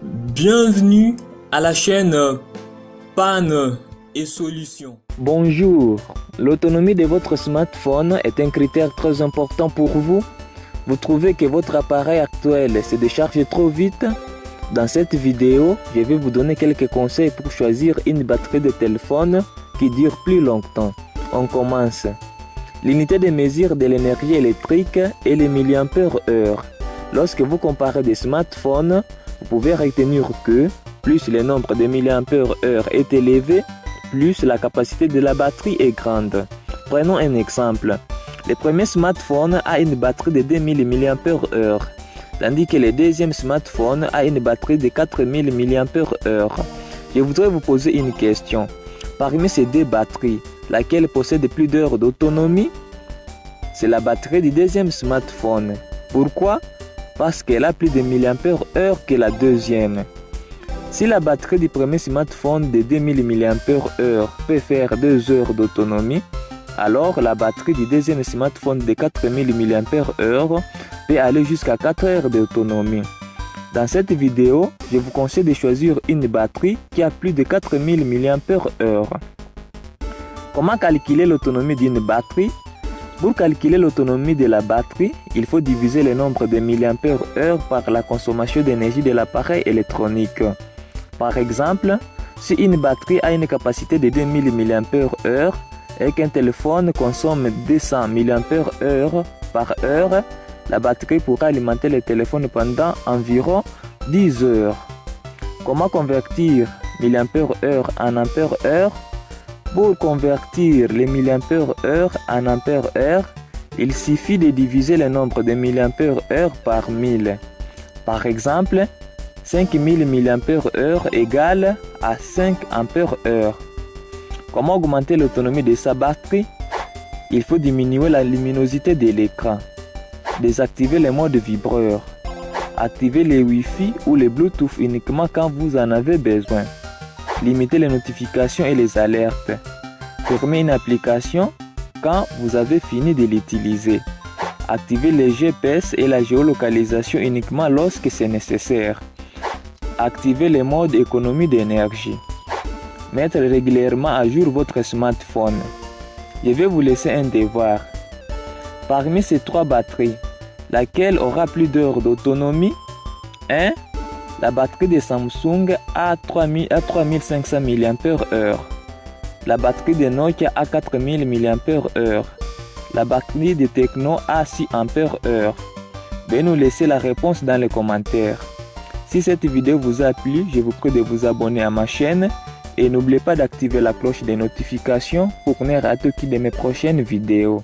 Bienvenue à la chaîne Panne et Solutions. Bonjour, l'autonomie de votre smartphone est un critère très important pour vous. Vous trouvez que votre appareil actuel se décharge trop vite? Dans cette vidéo, je vais vous donner quelques conseils pour choisir une batterie de téléphone qui dure plus longtemps. On commence. L'unité de mesure de l'énergie électrique est les milliampères-heure. Lorsque vous comparez des smartphones, vous pouvez retenir que plus le nombre de milliampères-heure est élevé, plus la capacité de la batterie est grande. Prenons un exemple. Le premier smartphone a une batterie de 2000 mAh, tandis que le deuxième smartphone a une batterie de 4000 mAh. Je voudrais vous poser une question. Parmi ces deux batteries, laquelle possède plus d'heures d'autonomie? C'est la batterie du deuxième smartphone. Pourquoi? Parce qu'elle a plus de milliampères-heure que la deuxième. Si la batterie du premier smartphone de 2000 mAh peut faire 2 heures d'autonomie, alors la batterie du deuxième smartphone de 4000 mAh peut aller jusqu'à 4 heures d'autonomie. Dans cette vidéo, je vous conseille de choisir une batterie qui a plus de 4000 mAh. Comment calculer l'autonomie d'une batterie? Pour calculer l'autonomie de la batterie, il faut diviser le nombre de milliampères-heure par la consommation d'énergie de l'appareil électronique. Par exemple, si une batterie a une capacité de 2000 mAh et qu'un téléphone consomme 200 mAh par heure, la batterie pourra alimenter le téléphone pendant environ 10 heures. Comment convertir milliampères-heure en ampères-heure? Pour convertir les milliampères-heure en ampères-heure, il suffit de diviser le nombre de milliampères-heure par 1000. Par exemple, 5000 mAh égale à 5 ampères-heure. Comment augmenter l'autonomie de sa batterie? Il faut diminuer la luminosité de l'écran, désactiver le mode vibreur, activer les Wi-Fi ou les Bluetooth uniquement quand vous en avez besoin, limiter les notifications et les alertes, fermer une application quand vous avez fini de l'utiliser, activer les GPS et la géolocalisation uniquement lorsque c'est nécessaire, activer le mode économie d'énergie, mettre régulièrement à jour votre smartphone. Je vais vous laisser un devoir. Parmi ces 3 batteries, laquelle aura plus d'heures d'autonomie? 1. La batterie de Samsung a 3500 mAh. La batterie de Nokia a 4000 mAh. La batterie de Tecno a 6 ampères. Veuillez nous laisser la réponse dans les commentaires. Si cette vidéo vous a plu, je vous prie de vous abonner à ma chaîne et n'oubliez pas d'activer la cloche des notifications pour ne rater aucune de mes prochaines vidéos.